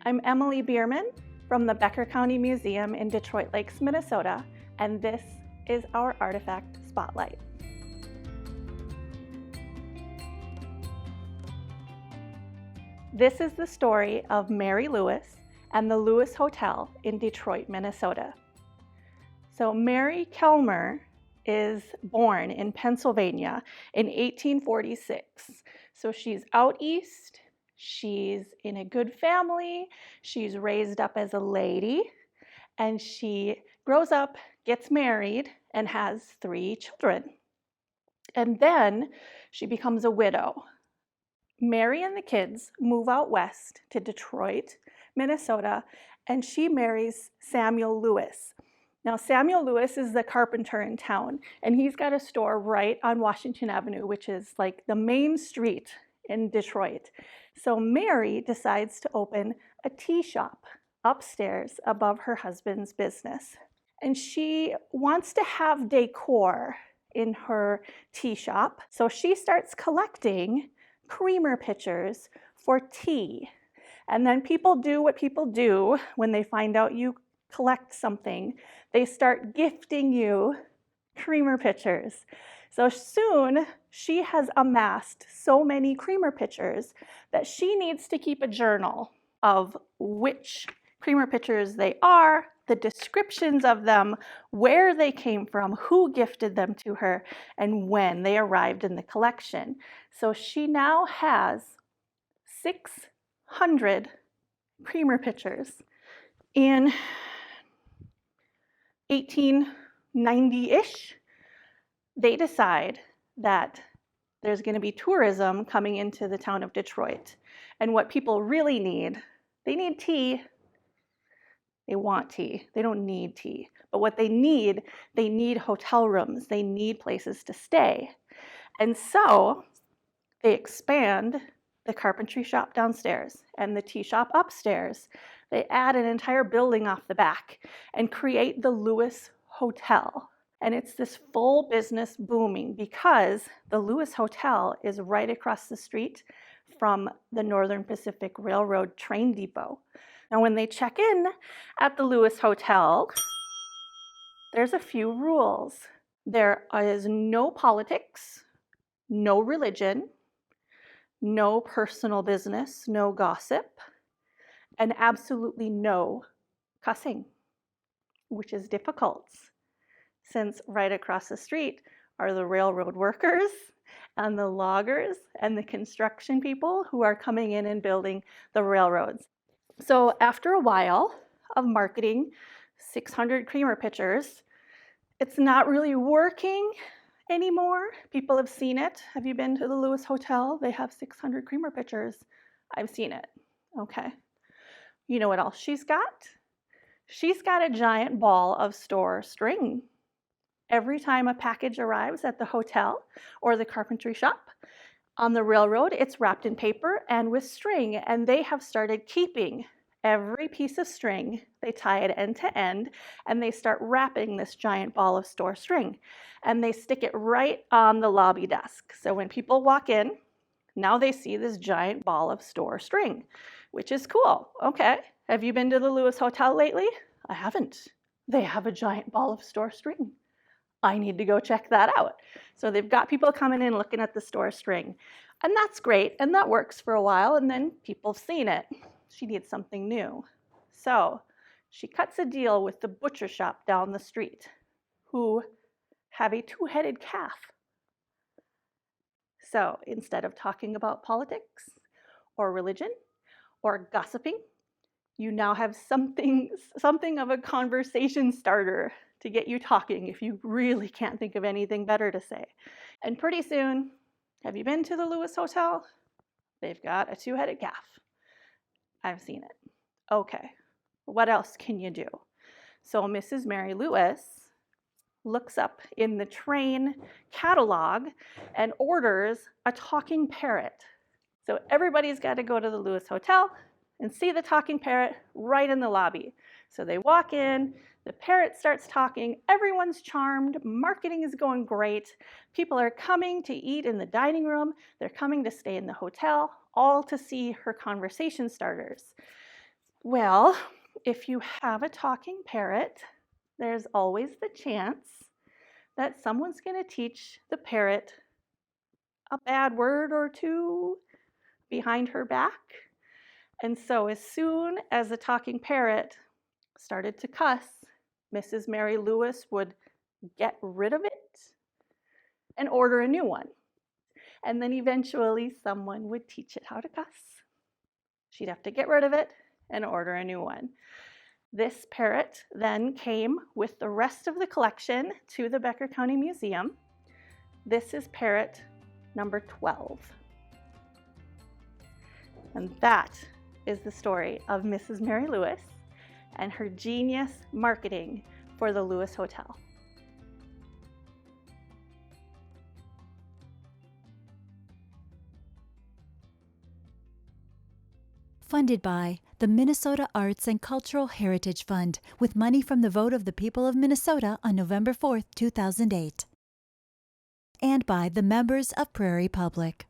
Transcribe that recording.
I'm Emily Bierman from the Becker County Museum in Detroit Lakes, Minnesota, and this is our Artifact Spotlight. This is the story of Mary Lewis and the Lewis Hotel in Detroit, Minnesota. So Mary Kelmer is born in Pennsylvania in 1846. So she's out east, she's in a good family, she's raised up as a lady, and she grows up, gets married, and has 3 children. And then she becomes a widow. Mary and the kids move out west to Detroit, Minnesota, and she marries Samuel Lewis. Now, Samuel Lewis is the carpenter in town, and he's got a store right on Washington Avenue, which is like the main street in Detroit. So Mary decides to open a tea shop upstairs above her husband's business. And she wants to have decor in her tea shop, so she starts collecting creamer pitchers for tea. And then people do what people do when they find out you collect something. They start gifting you creamer pitchers. So soon she has amassed so many creamer pitchers that she needs to keep a journal of which creamer pitchers they are, the descriptions of them, where they came from, who gifted them to her, and when they arrived in the collection. So she now has 600 creamer pitchers. In 1890-ish, they decide that there's going to be tourism coming into the town of Detroit. And what people really need, they need tea. They want tea. They don't need tea. But what they need hotel rooms. They need places to stay. And so they expand the carpentry shop downstairs and the tea shop upstairs. They add an entire building off the back and create the Lewis Hotel. And it's this full business booming because the Lewis Hotel is right across the street from the Northern Pacific Railroad train depot. Now, when they check in at the Lewis Hotel, there's a few rules. There is no politics, no religion, no personal business, no gossip, and absolutely no cussing, which is difficult since right across the street are the railroad workers and the loggers and the construction people who are coming in and building the railroads. So after a while of marketing 600 creamer pitchers, it's not really working anymore. People have seen it. Have you been to the Lewis Hotel? They have 600 creamer pitchers. I've seen it. Okay. You know what else she's got? She's got a giant ball of store string. Every time a package arrives at the hotel or the carpentry shop on the railroad, it's wrapped in paper and with string, and they have started keeping every piece of string. They tie it end to end, and they start wrapping this giant ball of store string, and they stick it right on the lobby desk. So when people walk in, now they see this giant ball of store string, which is cool. Okay, have you been to the Lewis Hotel lately? I haven't. They have a giant ball of store string. I need to go check that out. So they've got people coming in looking at the store string. And that's great, and that works for a while, and then people have seen it. She needs something new. So she cuts a deal with the butcher shop down the street, who have a 2-headed calf. So instead of talking about politics or religion or gossiping, you now have something of a conversation starter to get you talking if you really can't think of anything better to say. And pretty soon, have you been to the Lewis Hotel? They've got a 2-headed calf. I've seen it. Okay, what else can you do? So Mrs. Mary Lewis looks up in the train catalog and orders a talking parrot. So everybody's got to go to the Lewis Hotel and see the talking parrot right in the lobby. So they walk in, the parrot starts talking, everyone's charmed, marketing is going great, people are coming to eat in the dining room, they're coming to stay in the hotel, all to see her conversation starters. Well, if you have a talking parrot, there's always the chance that someone's going to teach the parrot a bad word or two behind her back. And so, as soon as the talking parrot started to cuss, Mrs. Mary Lewis would get rid of it and order a new one. And then eventually, someone would teach it how to cuss. She'd have to get rid of it and order a new one. This parrot then came with the rest of the collection to the Becker County Museum. This is parrot number 12. And that is the story of Mrs. Mary Lewis and her genius marketing for the Lewis Hotel. Funded by the Minnesota Arts and Cultural Heritage Fund with money from the vote of the people of Minnesota on November 4, 2008. And by the members of Prairie Public.